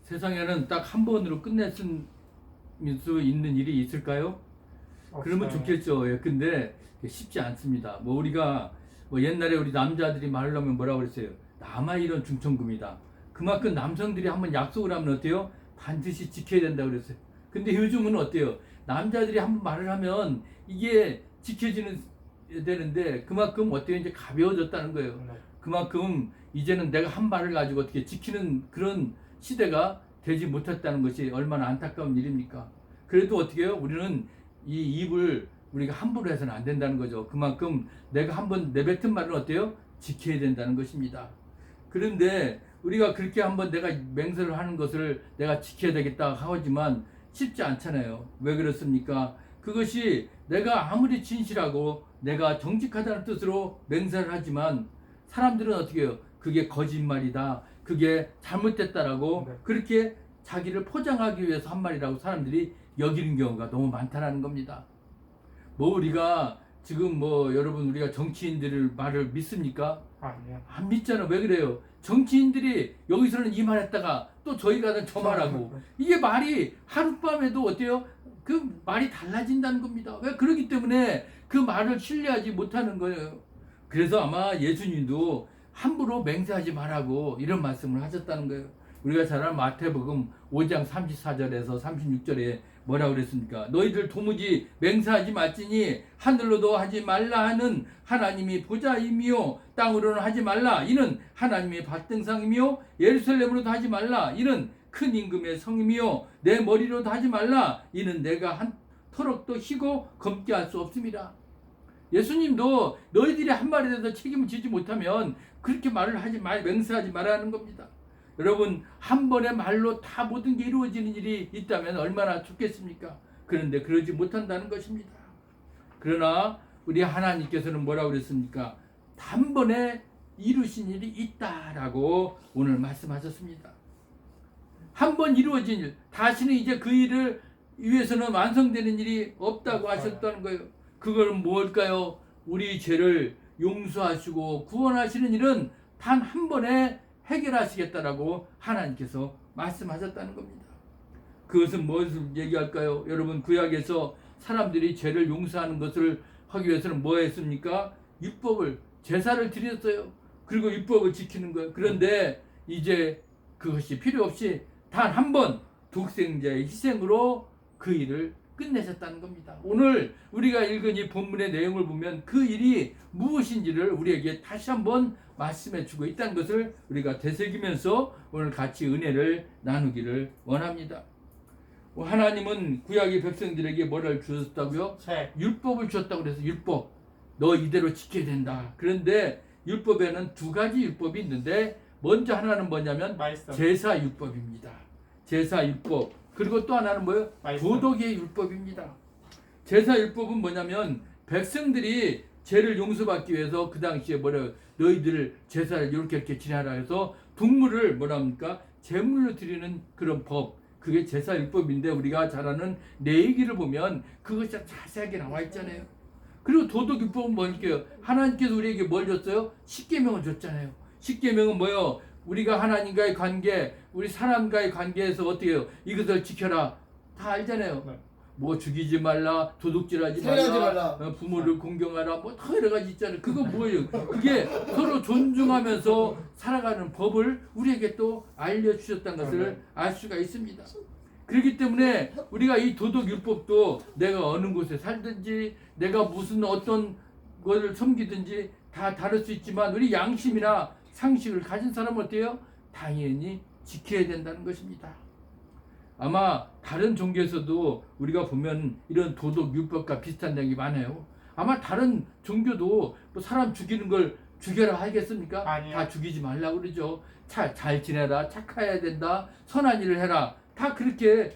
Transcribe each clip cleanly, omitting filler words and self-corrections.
세상에는 딱 한 번으로 끝낼 수 있는 일이 있을까요? 그러면 없어요. 좋겠죠. 예, 근데 쉽지 않습니다. 뭐 우리가 뭐 옛날에 우리 남자들이 말하려면 뭐라고 그랬어요? 남아 이런 중천금이다. 그만큼 남성들이 한번 약속을 하면 어때요? 반드시 지켜야 된다고 그랬어요. 근데 요즘은 어때요? 남자들이 한번 말을 하면 이게 지켜지는 되는데 그만큼 어때요? 이제 가벼워졌다는 거예요. 네. 그만큼 이제는 내가 한 말을 가지고 어떻게 지키는 그런 시대가 되지 못했다는 것이 얼마나 안타까운 일입니까? 그래도 어떻게 해요? 우리는 이 입을 우리가 함부로 해서는 안 된다는 거죠. 그만큼 내가 한번 내뱉은 말은 어때요? 지켜야 된다는 것입니다. 그런데 우리가 그렇게 한번 내가 맹세를 하는 것을 내가 지켜야 되겠다 하지만 쉽지 않잖아요. 왜 그렇습니까? 그것이 내가 아무리 진실하고 내가 정직하다는 뜻으로 맹세를 하지만 사람들은 어떻게 해요? 그게 거짓말이다. 그게 잘못됐다라고 네. 그렇게 자기를 포장하기 위해서 한 말이라고 사람들이 여기는 경우가 너무 많다라는 겁니다. 뭐 우리가 지금 뭐 여러분 우리가 정치인들을 말을 믿습니까? 아니요. 안 믿잖아. 왜 그래요? 정치인들이 여기서는 이 말했다가 또 저희 가는 저 말하고 이게 말이 하룻밤에도 어때요? 그 말이 달라진다는 겁니다. 왜 그러기 때문에 그 말을 신뢰하지 못하는 거예요. 그래서 아마 예수님도 함부로 맹세하지 말라고 이런 말씀을 하셨다는 거예요. 우리가 잘 아는 마태복음 5장 34절에서 36절에 뭐라고 그랬습니까? 너희들 도무지 맹세하지 말지니 하늘로도 하지 말라 하는 하나님이 보좌임이요 땅으로는 하지 말라 이는 하나님의 발등상이며 예루살렘으로도 하지 말라 이는 큰 임금의 성임이요 내 머리로도 하지 말라 이는 내가 한 터럭도 희고 검게 할 수 없습니다. 예수님도 너희들이 한 말에 대해서 책임을 지지 못하면 그렇게 말을 하지 말 맹세하지 말라는 겁니다. 여러분 한 번의 말로 다 모든 게 이루어지는 일이 있다면 얼마나 좋겠습니까? 그런데 그러지 못한다는 것입니다. 그러나 우리 하나님께서는 뭐라고 그랬습니까? 단번에 이루신 일이 있다라고 오늘 말씀하셨습니다. 한 번 이루어진 일, 다시는 이제 그 일을 위해서는 완성되는 일이 없다고 하셨다는 거예요. 그건 뭘까요? 우리 죄를 용서하시고 구원하시는 일은 단 한 번에 해결하시겠다라고 하나님께서 말씀하셨다는 겁니다. 그것은 무엇을 얘기할까요? 여러분 구약에서 사람들이 죄를 용서하는 것을 하기 위해서는 뭐 했습니까? 율법을 제사를 드렸어요. 그리고 율법을 지키는 거예요. 그런데 이제 그것이 필요 없이 단 한 번 독생자의 희생으로 그 일을 끝내셨다는 겁니다. 오늘 우리가 읽은 이 본문의 내용을 보면 그 일이 무엇인지를 우리에게 다시 한번 말씀해 주고 있다는 것을 우리가 되새기면서 오늘 같이 은혜를 나누기를 원합니다. 하나님은 구약의 백성들에게 뭐를 주셨다고요? 율법을 주었다고 그래서 율법 너 이대로 지켜야 된다. 그런데 율법에는 두 가지 율법이 있는데 먼저 하나는 뭐냐면 제사 율법입니다. 제사 율법. 그리고 또 하나는 뭐예요? 도덕의 율법입니다. 제사 율법은 뭐냐면 백성들이 죄를 용서받기 위해서 그 당시에 너희들 제사를 이렇게 지내라 해서 동물을 제물로 드리는 그런 법. 그게 제사 율법인데 우리가 잘 아는 레위기를 보면 그것이 자세하게 나와 있잖아요. 그리고 도덕 율법은 뭘까요? 하나님께서 우리에게 뭘 줬어요? 십계명을 줬잖아요. 십계명은 뭐예요? 우리가 하나님과의 관계, 우리 사람과의 관계에서 어떻게 해요? 이것을 지켜라. 다 알잖아요. 네. 뭐 죽이지 말라, 도둑질하지 말라, 부모를 공경하라, 뭐 다 여러 가지 있잖아요. 그거 뭐예요? 그게 서로 존중하면서 살아가는 법을 우리에게 또 알려주셨다는 것을 알 수가 있습니다. 그렇기 때문에 우리가 이 도덕율법도 내가 어느 곳에 살든지 내가 무슨 어떤 것을 섬기든지 다 다를 수 있지만 우리 양심이나 상식을 가진 사람은 어때요? 당연히 지켜야 된다는 것입니다. 아마 다른 종교에서도 우리가 보면 이런 도덕 율법과 비슷한 내용이 많아요. 아마 다른 종교도 뭐 사람 죽이는 걸 죽여라 하겠습니까? 아니요. 다 죽이지 말라고 그러죠. 잘 지내라, 착해야 된다, 선한 일을 해라. 다 그렇게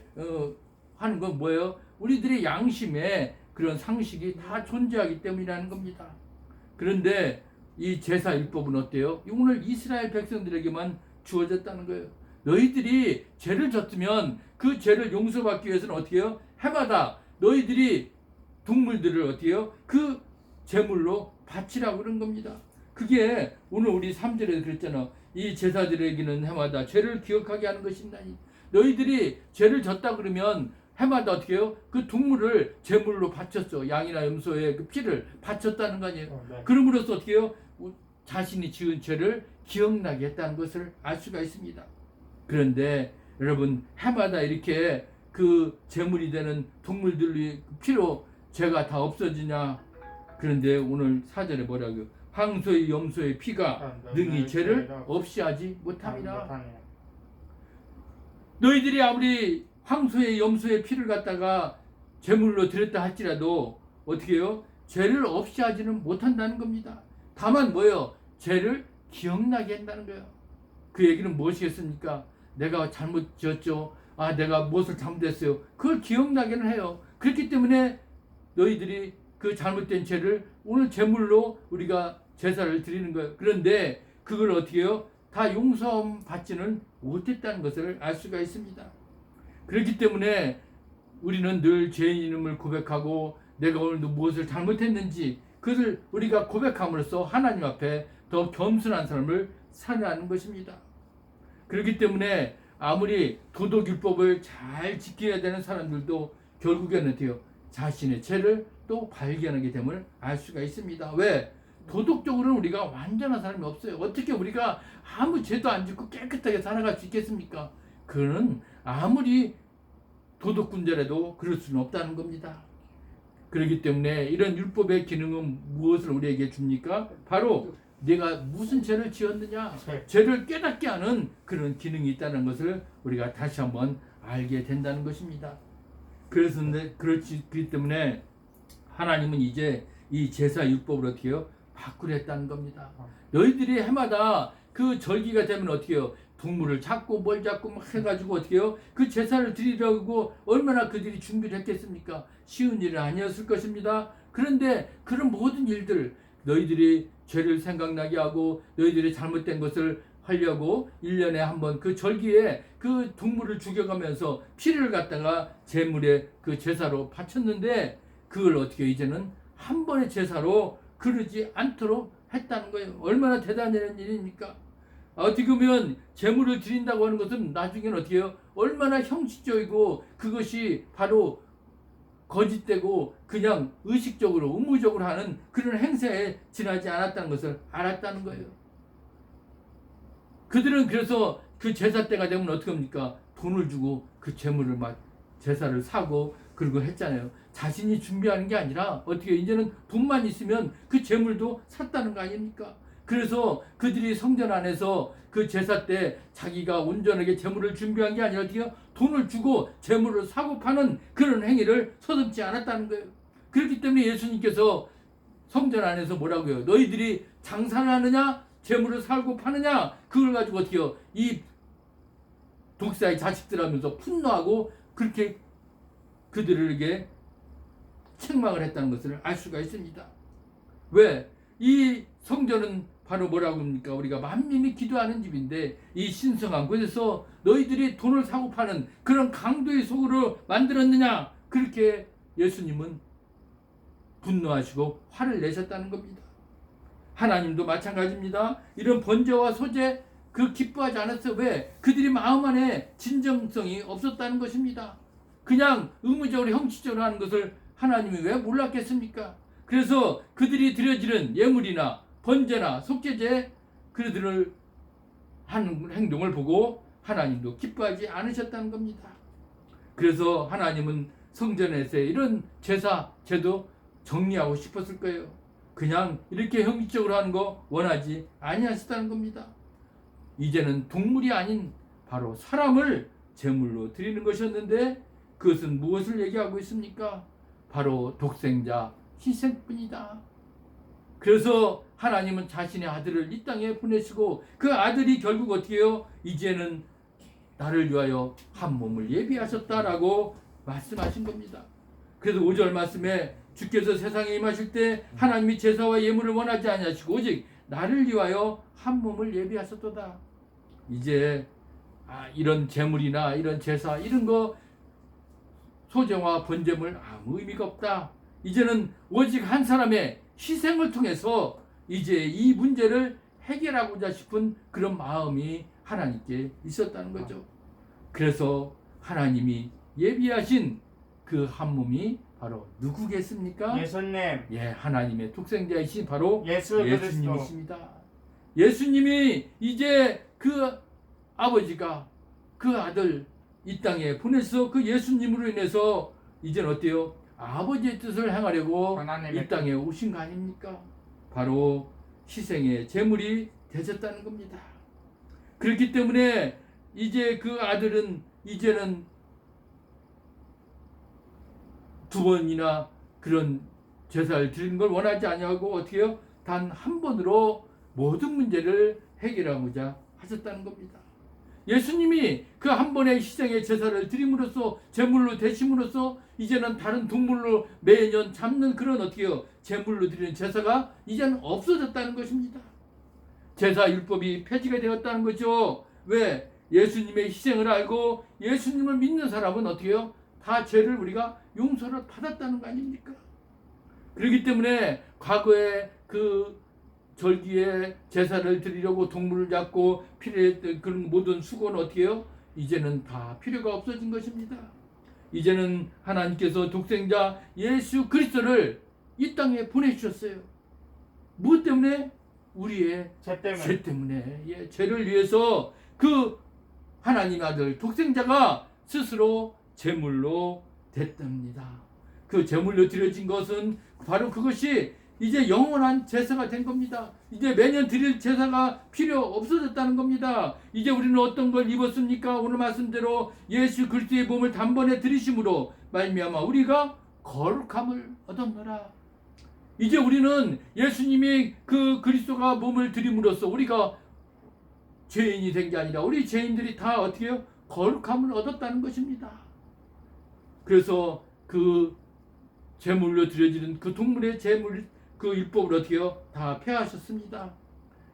하는 건 뭐예요? 우리들의 양심에 그런 상식이 다 존재하기 때문이라는 겁니다. 그런데 이 제사 율법은 어때요? 오늘 이스라엘 백성들에게만 주어졌다는 거예요. 너희들이 죄를 졌으면 그 죄를 용서받기 위해서는 어떻게 해요? 해마다 너희들이 동물들을 어떻게 해요? 그 제물로 바치라고 그런 겁니다. 그게 오늘 우리 3절에 그랬잖아. 이 제사드리기는 해마다 죄를 기억하게 하는 것이나니 너희들이 죄를 졌다 그러면 해마다 어떻게 해요? 그 동물을 제물로 바쳤어. 양이나 염소의 그 피를 바쳤다는 거 아니에요. 네. 그럼으로써 어떻게 해요? 자신이 지은 죄를 기억나게 했다는 것을 알 수가 있습니다. 그런데 여러분, 해마다 이렇게 그 제물이 되는 동물들의 피로 죄가 다 없어지냐? 그런데 오늘 4절에 뭐라고요? 황소의 염소의 피가 능히 죄를 없이 하지 못함이라. 너희들이 아무리 황소의 염소의 피를 갖다가 제물로 드렸다 할지라도 어떻게 해요? 죄를 없이 하지는 못한다는 겁니다. 다만 뭐예요? 죄를 기억나게 한다는 거예요. 그 얘기는 무엇이겠습니까? 내가 잘못 지었죠. 내가 무엇을 잘못했어요. 그걸 기억나게는 해요. 그렇기 때문에 너희들이 그 잘못된 죄를 오늘 제물로 우리가 제사를 드리는 거예요. 그런데 그걸 어떻게 해요? 다 용서함 받지는 못했다는 것을 알 수가 있습니다. 그렇기 때문에 우리는 늘 죄인임을 고백하고 내가 오늘도 무엇을 잘못했는지 그것을 우리가 고백함으로써 하나님 앞에 더 겸손한 삶을 살아가는 것입니다. 그렇기 때문에 아무리 도덕율법을 잘 지켜야 되는 사람들도 결국에는 어때요? 자신의 죄를 또 발견하게 됨을 알 수가 있습니다. 왜? 도덕적으로는 우리가 완전한 사람이 없어요. 어떻게 우리가 아무 죄도 안 짓고 깨끗하게 살아갈 수 있겠습니까? 그는 아무리 도덕군자라도 그럴 수는 없다는 겁니다. 그렇기 때문에 이런 율법의 기능은 무엇을 우리에게 줍니까? 바로 내가 무슨 죄를 지었느냐, 죄를 깨닫게 하는 그런 기능이 있다는 것을 우리가 다시 한번 알게 된다는 것입니다. 그렇기 때문에 하나님은 이제 이 제사 율법을 어떻게 해요? 바꾸랬다는 겁니다. 너희들이 해마다 그 절기가 되면 어떻게 해요? 동물을 잡고 뭘 잡고 막 해가지고 어떻게 해요? 그 제사를 드리려고 얼마나 그들이 준비를 했겠습니까? 쉬운 일은 아니었을 것입니다. 그런데 그런 모든 일들, 너희들이 죄를 생각나게 하고 너희들이 잘못된 것을 하려고 1년에 한 번 그 절기에 그 동물을 죽여가면서 피를 갖다가 제물의 그 제사로 바쳤는데 그걸 어떻게 이제는 한 번의 제사로 그러지 않도록 했다는 거예요. 얼마나 대단한 일입니까? 어떻게 보면 제물을 드린다고 하는 것은 나중에는 어떻게 해요? 얼마나 형식적이고 그것이 바로 거짓되고 그냥 의식적으로 의무적으로 하는 그런 행사에 지나지 않았다는 것을 알았다는 거예요. 그들은 그래서 그 제사 때가 되면 어떻게 합니까? 돈을 주고 그 제물을 막 제사를 사고 그러고 했잖아요. 자신이 준비하는 게 아니라 어떻게 이제는 돈만 있으면 그 제물도 샀다는 거 아닙니까? 그래서 그들이 성전 안에서 그 제사 때 자기가 온전하게 제물을 준비한 게 아니라 어떻게 돈을 주고 제물을 사고 파는 그런 행위를 서슴지 않았다는 거예요. 그렇기 때문에 예수님께서 성전 안에서 뭐라고 해요? 너희들이 장사를 하느냐? 제물을 사고 파느냐? 그걸 가지고 어떻게 해요? 이 독사의 자식들 하면서 분노하고 그렇게 그들에게 책망을 했다는 것을 알 수가 있습니다. 왜? 이 성전은 바로 뭐라고 합니까? 우리가 만민이 기도하는 집인데 이 신성한 곳에서 너희들이 돈을 사고 파는 그런 강도의 속으로 만들었느냐? 그렇게 예수님은 분노하시고 화를 내셨다는 겁니다. 하나님도 마찬가지입니다. 이런 번제와 소제 그 기뻐하지 않았어요. 왜? 그들이 마음 안에 진정성이 없었다는 것입니다. 그냥 의무적으로 형식적으로 하는 것을 하나님이 왜 몰랐겠습니까? 그래서 그들이 드려지는 예물이나 번제나 속죄제 그들을 하는 행동을 보고 하나님도 기뻐하지 않으셨다는 겁니다. 그래서 하나님은 성전에서 이런 제사, 제도 정리하고 싶었을 거예요. 그냥 이렇게 형식적으로 하는 거 원하지 아니하셨다는 겁니다. 이제는 동물이 아닌 바로 사람을 제물로 드리는 것이었는데 그것은 무엇을 얘기하고 있습니까? 바로 독생자 희생뿐이다. 그래서 하나님은 자신의 아들을 이 땅에 보내시고 그 아들이 결국 어떻게 해요? 이제는 나를 위하여 한 몸을 예비하셨다라고 말씀하신 겁니다. 그래서 5절 말씀에 주께서 세상에 임하실 때 하나님이 제사와 예물을 원하지 아니하시고 오직 나를 위하여 한 몸을 예비하셨도다. 이제 이런 제물이나 이런 제사 이런 거 소제와 번제물 아무 의미가 없다. 이제는 오직 한 사람의 희생을 통해서 이제 이 문제를 해결하고자 싶은 그런 마음이 하나님께 있었다는 거죠. 그래서 하나님이 예비하신 그 한 몸이 바로 누구겠습니까? 예수님. 예, 하나님의 독생자이신 바로 예수 그리스도. 예수님이십니다. 예수님이 이제 그 아버지가 그 아들 이 땅에 보내서 그 예수님으로 인해서 이제는 어때요? 아버지의 뜻을 행하려고 하나님의 이 땅에 오신 거 아닙니까? 바로 희생의 제물이 되셨다는 겁니다. 그렇기 때문에 이제 그 아들은 이제는 두 번이나 그런 제사를 드리는 걸 원하지 아니하고 어떻게 해요? 단 한 번으로 모든 문제를 해결하고자 하셨다는 겁니다. 예수님이 그 한 번의 희생의 제사를 드림으로써 제물로 대심으로써 이제는 다른 동물로 매년 잡는 그런 어떻게 해요? 제물로 드리는 제사가 이제는 없어졌다는 것입니다. 제사 율법이 폐지가 되었다는 거죠. 왜? 예수님의 희생을 알고 예수님을 믿는 사람은 어떻게 해요? 다 죄를 우리가 용서를 받았다는 거 아닙니까? 그렇기 때문에 과거에 그 절기에 제사를 드리려고 동물을 잡고 필요했던 그런 모든 수고는 어떻게 해요? 이제는 다 필요가 없어진 것입니다. 이제는 하나님께서 독생자 예수 그리스도를 이 땅에 보내주셨어요. 무엇 때문에? 우리의 죄 때문에. 예, 죄를 위해서 그 하나님의 아들 독생자가 스스로 제물로 됐답니다. 그 제물로 드려진 것은 바로 그것이 이제 영원한 제사가 된 겁니다. 이제 매년 드릴 제사가 필요 없어졌다는 겁니다. 이제 우리는 어떤 걸 입었습니까? 오늘 말씀대로 예수 그리스도의 몸을 단번에 드리심으로 말미암아 우리가 거룩함을 얻었노라. 이제 우리는 예수님이 그 그리스도가 몸을 드림으로써 우리가 죄인이 된 게 아니라 우리 죄인들이 다 어떻게 해요? 거룩함을 얻었다는 것입니다. 그래서 그 제물로 드려지는 그 동물의 제물 그 율법을 어떻게 해요? 다 폐하셨습니다.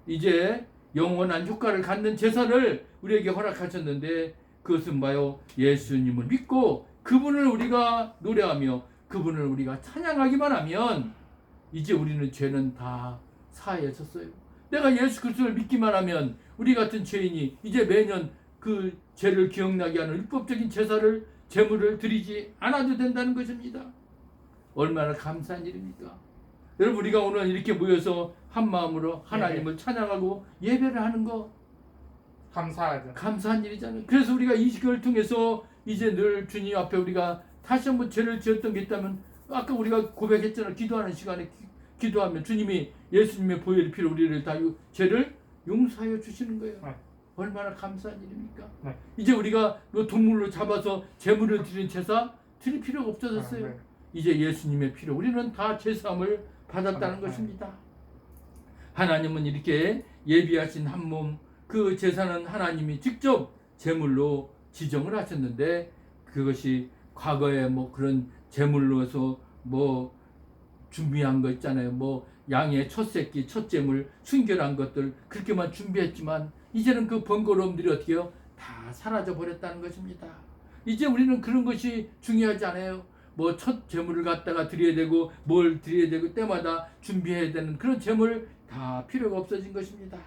이제 영원한 효과를 갖는 제사를 우리에게 허락하셨는데 그것은 뭐요? 예수님을 믿고 그분을 우리가 노래하며 그분을 우리가 찬양하기만 하면 이제 우리는 죄는 다 사해졌어요. 내가 예수 그리스도를 믿기만 하면 우리 같은 죄인이 이제 매년 그 죄를 기억나게 하는 율법적인 제사를 제물을 드리지 않아도 된다는 것입니다. 얼마나 감사한 일입니까? 여러분 우리가 오늘 이렇게 모여서 한 마음으로 하나님을 찬양하고 예배를 하는 거 감사하죠. 감사한 일이잖아요. 그래서 우리가 이 시간을 통해서 이제 늘 주님 앞에 우리가 다시 한번 죄를 지었던 게 있다면 아까 우리가 고백했잖아요. 기도하는 시간에 기도하면 주님이 예수님의 보혈 피로 우리를 다 죄를 용서하여 주시는 거예요. 네. 얼마나 감사한 일입니까? 네. 이제 우리가 뭐 동물로 잡아서 제물을 드리는 제사 드릴 필요가 없어졌어요. 네. 이제 예수님의 피로 우리는 다 제사함을 받았다는 것입니다. 하나님은 이렇게 예비하신 한 몸 그 제사는 하나님이 직접 제물로 지정을 하셨는데 그것이 과거에 뭐 그런 제물로서 뭐 준비한 거 있잖아요. 뭐 양의 첫 새끼, 첫 제물, 순결한 것들 그렇게만 준비했지만 이제는 그 번거로움들이 어떻게 해요? 다 사라져 버렸다는 것입니다. 이제 우리는 그런 것이 중요하지 않아요. 뭐 첫 제물을 갖다가 드려야 되고 뭘 드려야 되고 때마다 준비해야 되는 그런 제물 다 필요가 없어진 것입니다.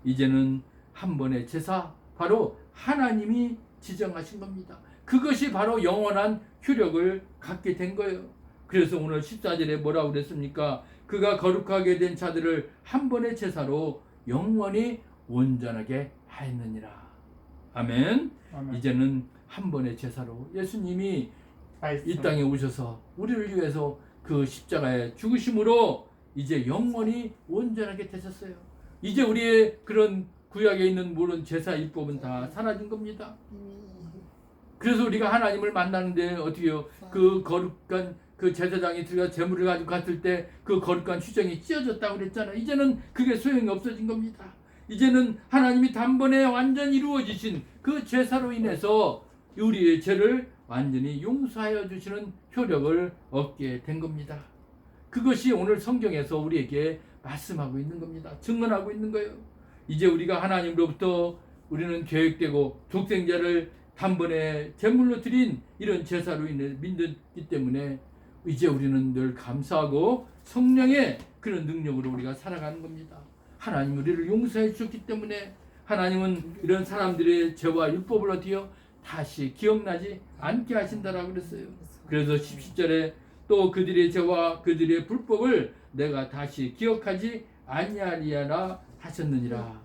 이제는 한 번의 제사 바로 하나님이 지정하신 겁니다. 그것이 바로 영원한 효력을 갖게 된 거예요. 그래서 오늘 14절에 뭐라고 그랬습니까? 그가 거룩하게 된 자들을 한 번의 제사로 영원히 온전하게 하였느니라. 아멘. 아멘. 이제는 한 번의 제사로 예수님이 이 땅에 오셔서 우리를 위해서 그 십자가에 죽으심으로 이제 영원히 온전하게 되셨어요. 이제 우리의 그런 구약에 있는 모든 제사 율법은 다 사라진 겁니다. 그래서 우리가 하나님을 만나는데 어떻게 해요? 그 거룩한 그 제사장이 들어가 제물을 가지고 갔을 때 그 거룩한 휴정이 찢어졌다고 그랬잖아요. 이제는 그게 소용이 없어진 겁니다. 이제는 하나님이 단번에 완전히 이루어지신 그 제사로 인해서 우리의 죄를 완전히 용서하여 주시는 효력을 얻게 된 겁니다. 그것이 오늘 성경에서 우리에게 말씀하고 있는 겁니다. 증언하고 있는 거예요. 이제 우리가 하나님으로부터 우리는 계획되고 독생자를 단번에 제물로 드린 이런 제사로 인해 믿기 때문에 이제 우리는 늘 감사하고 성령의 그런 능력으로 우리가 살아가는 겁니다. 하나님 우리를 용서해 주셨기 때문에 하나님은 이런 사람들의 죄와 율법을 어디요? 다시 기억나지 않게 하신다라고 그랬어요. 그래서 17절에 또 그들의 죄와 그들의 불법을 내가 다시 기억하지 아니하리라 하셨느니라.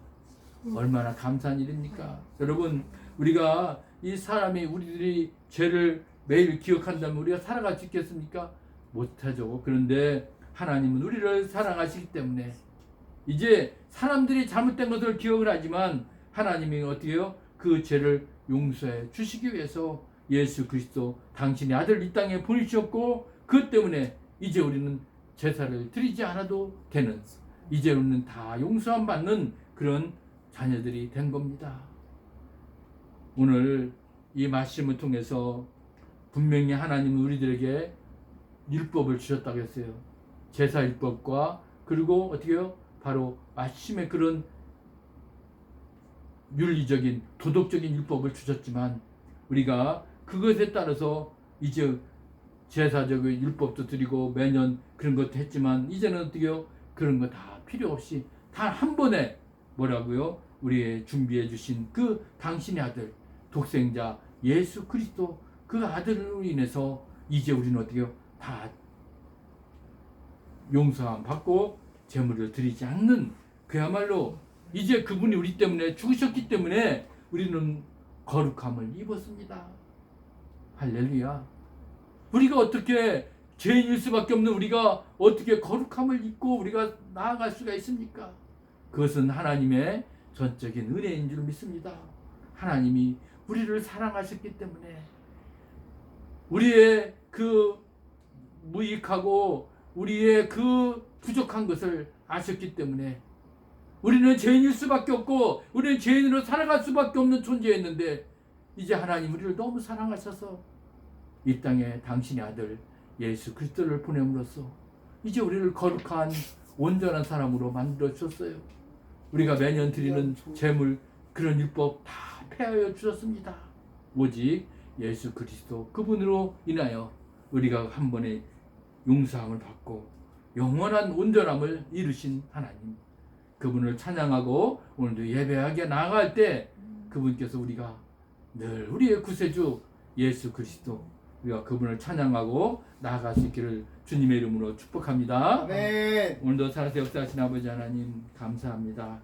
얼마나 감사한 일입니까? 여러분, 우리가 이 사람이 우리들이 죄를 매일 기억한다면 우리가 살아갈 수 있겠습니까? 못하죠. 그런데 하나님은 우리를 사랑하시기 때문에 이제 사람들이 잘못된 것을 기억을 하지만 하나님이 어떻게 해요? 그 죄를 용서해 주시기 위해서 예수 그리스도 당신의 아들 이 땅에 보내주셨고, 그 때문에 이제 우리는 제사를 드리지 않아도 되는, 이제 우리는 다 용서함 받는 그런 자녀들이 된 겁니다. 오늘 이 말씀을 통해서 분명히 하나님은 우리들에게 율법을 주셨다고 했어요. 제사 율법과 그리고 어떻게 해요? 바로 마침의 그런 윤리적인 도덕적인 율법을 주셨지만 우리가 그것에 따라서 이제 제사적인 율법도 드리고 매년 그런 것도 했지만 이제는 어떻게 해요? 그런 거 다 필요 없이 단 한 번에 뭐라고요? 우리의 준비해 주신 그 당신의 아들 독생자 예수 그리스도 그 아들로 인해서 이제 우리는 어떻게 해요? 다 용서함 받고 제물을 드리지 않는, 그야말로 이제 그분이 우리 때문에 죽으셨기 때문에 우리는 거룩함을 입었습니다. 할렐루야. 우리가 어떻게 죄인일 수밖에 없는 우리가 어떻게 거룩함을 입고 우리가 나아갈 수가 있습니까? 그것은 하나님의 전적인 은혜인 줄 믿습니다. 하나님이 우리를 사랑하셨기 때문에 우리의 그 무익하고 우리의 그 부족한 것을 아셨기 때문에 우리는 죄인일 수밖에 없고 우리는 죄인으로 살아갈 수밖에 없는 존재였는데 이제 하나님 우리를 너무 사랑하셔서 이 땅에 당신의 아들 예수 그리스도를 보냄으로써 이제 우리를 거룩한 온전한 사람으로 만들어 주셨어요. 우리가 매년 드리는 제물 그런 율법 다 폐하여 주셨습니다. 오직 예수 그리스도 그분으로 인하여 우리가 한 번에 용서함을 받고 영원한 온전함을 이루신 하나님, 그분을 찬양하고 오늘도 예배하게 나아갈 때 그분께서 우리가 늘 우리의 구세주 예수 그리스도 우리가 그분을 찬양하고 나아갈 수 있기를 주님의 이름으로 축복합니다. 아멘. 오늘도 살아서 역사하신 아버지 하나님 감사합니다.